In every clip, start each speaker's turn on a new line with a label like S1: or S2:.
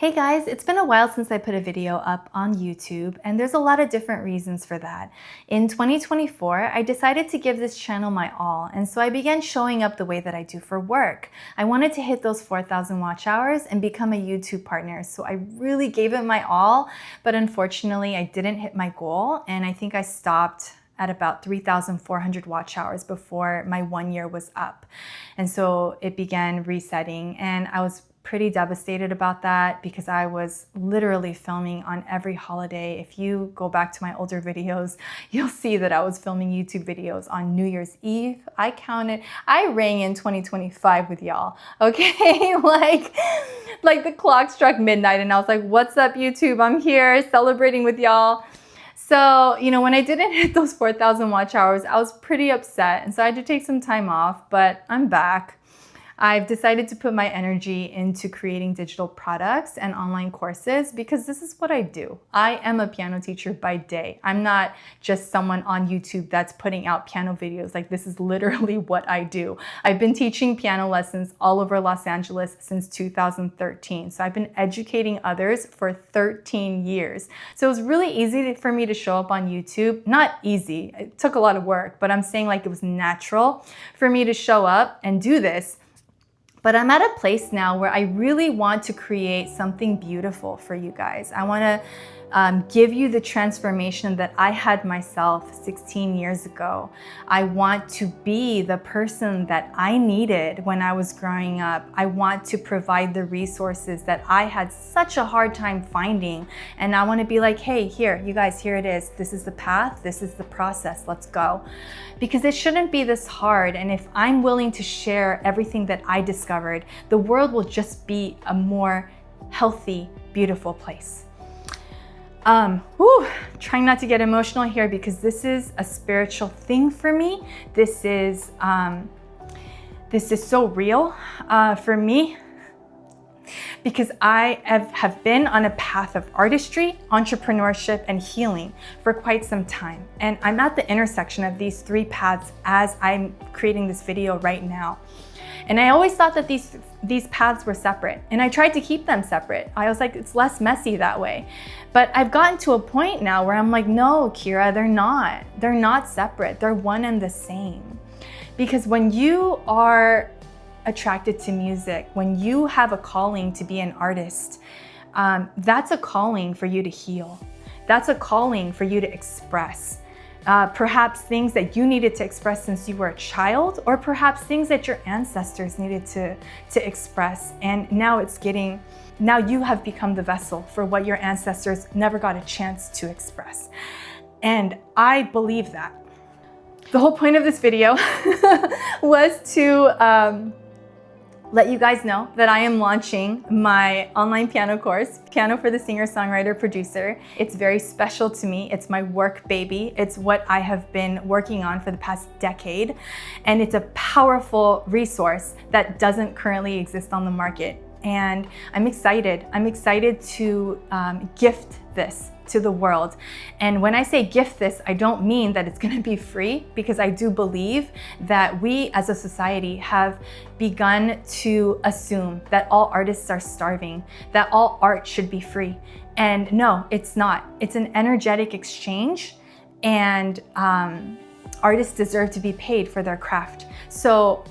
S1: Hey guys, it's been a while since I put a video up on YouTube, and there's a lot of different reasons for that. In 2024, I decided to give this channel my all, and so I began showing up the way that I do for work. I wanted to hit those 4,000 watch hours and become a YouTube partner, so I really gave it my all, but unfortunately I didn't hit my goal, and I think I stopped at about 3,400 watch hours before my 1 year was up. And so it began resetting, and I was pretty devastated about that because I was literally filming on every holiday. If you go back to my older videos, you'll see that I was filming YouTube videos on New Year's Eve. I rang in 2025 with y'all, okay? like the clock struck midnight and I was like, what's up YouTube? I'm here celebrating with y'all. So, when I didn't hit those 4,000 watch hours, I was pretty upset. And so I had to take some time off, but I'm back. I've decided to put my energy into creating digital products and online courses because this is what I do. I am a piano teacher by day. I'm not just someone on YouTube that's putting out piano videos. Like, this is literally what I do. I've been teaching piano lessons all over Los Angeles since 2013. So I've been educating others for 13 years. So it was really easy for me to show up on YouTube. Not easy, it took a lot of work, but I'm saying like it was natural for me to show up and do this. But I'm at a place now where I really want to create something beautiful for you guys. I want to give you the transformation that I had myself 16 years ago. I want to be the person that I needed when I was growing up. I want to provide the resources that I had such a hard time finding. And I want to be like, hey, here, you guys, here it is. This is the path. This is the process. Let's go. Because it shouldn't be this hard. And if I'm willing to share everything that I discovered, the world will just be a more healthy, beautiful place. Trying not to get emotional here because this is a spiritual thing for me. This is so real for me because I have been on a path of artistry, entrepreneurship, and healing for quite some time. And I'm at the intersection of these three paths as I'm creating this video right now. And I always thought that these paths were separate, and I tried to keep them separate. I was like, it's less messy that way. But I've gotten to a point now where I'm like, no, Kira, they're not. They're not separate. They're one and the same. Because when you are attracted to music, when you have a calling to be an artist, that's a calling for you to heal. That's a calling for you to express. Perhaps things that you needed to express since you were a child, or perhaps things that your ancestors needed to express. And now you have become the vessel for what your ancestors never got a chance to express. And I believe that. The whole point of this video was to let you guys know that I am launching my online piano course, Piano for the Singer Songwriter Producer. It's very special to me. It's my work baby. It's what I have been working on for the past decade. And it's a powerful resource that doesn't currently exist on the market. And I'm excited. I'm excited to gift this to the world. And when I say gift this, I don't mean that it's going to be free, because I do believe that we as a society have begun to assume that all artists are starving, that all art should be free. And no, it's not. It's an energetic exchange, and artists deserve to be paid for their craft. So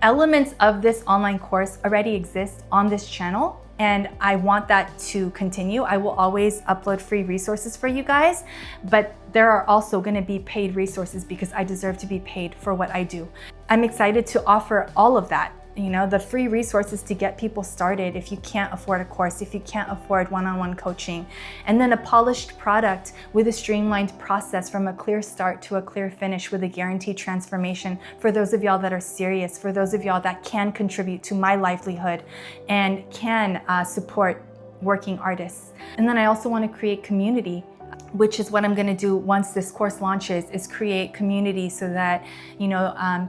S1: elements of this online course already exist on this channel, and I want that to continue. I will always upload free resources for you guys, but there are also going to be paid resources because I deserve to be paid for what I do. I'm excited to offer all of that. The free resources to get people started if you can't afford a course, if you can't afford one-on-one coaching, and then a polished product with a streamlined process from a clear start to a clear finish with a guaranteed transformation for those of y'all that are serious, for those of y'all that can contribute to my livelihood and can support working artists. And then I also want to create community, which is what I'm going to do once this course launches, is create community so that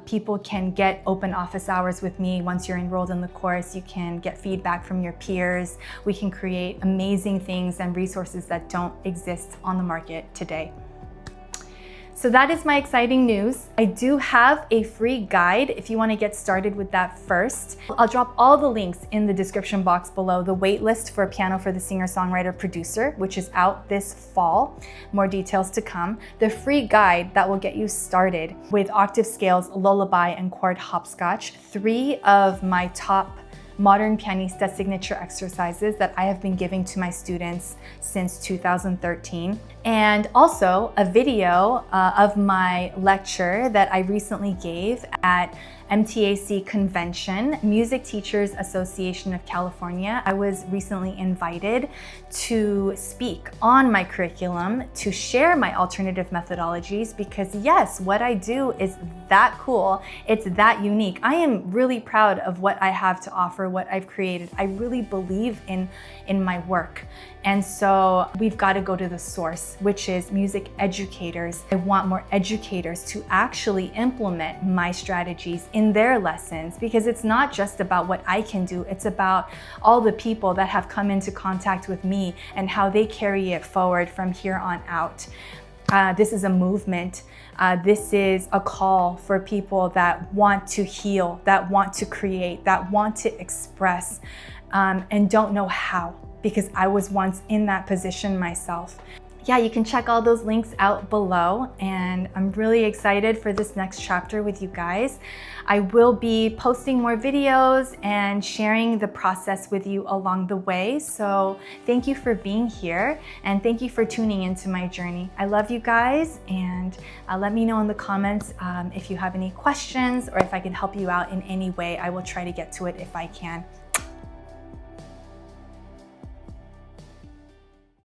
S1: people can get open office hours with me. Once you're enrolled in the course, you can get feedback from your peers. We can create amazing things and resources that don't exist on the market today. So that is my exciting news. I do have a free guide if you want to get started with that first. I'll drop all the links in the description box below. The waitlist for Piano for the Singer Songwriter Producer, which is out this fall. More details to come. The free guide that will get you started with octave scales, lullaby, and chord hopscotch. 3 of my top modern pianista signature exercises that I have been giving to my students since 2013. And also a video of my lecture that I recently gave at MTAC Convention, Music Teachers Association of California. I was recently invited to speak on my curriculum, to share my alternative methodologies, because yes, what I do is that cool. It's that unique. I am really proud of what I have to offer, what I've created. I really believe in my work. And so we've got to go to the source, which is music educators. I want more educators to actually implement my strategies in their lessons, because it's not just about what I can do, it's about all the people that have come into contact with me and how they carry it forward from here on out. This is a movement. This is a call for people that want to heal, that want to create, that want to express, and don't know how, because I was once in that position myself. Yeah, you can check all those links out below, and I'm really excited for this next chapter with you guys. I will be posting more videos and sharing the process with you along the way. So thank you for being here, and thank you for tuning into my journey. I love you guys, and let me know in the comments if you have any questions or if I can help you out in any way. I will try to get to it if I can.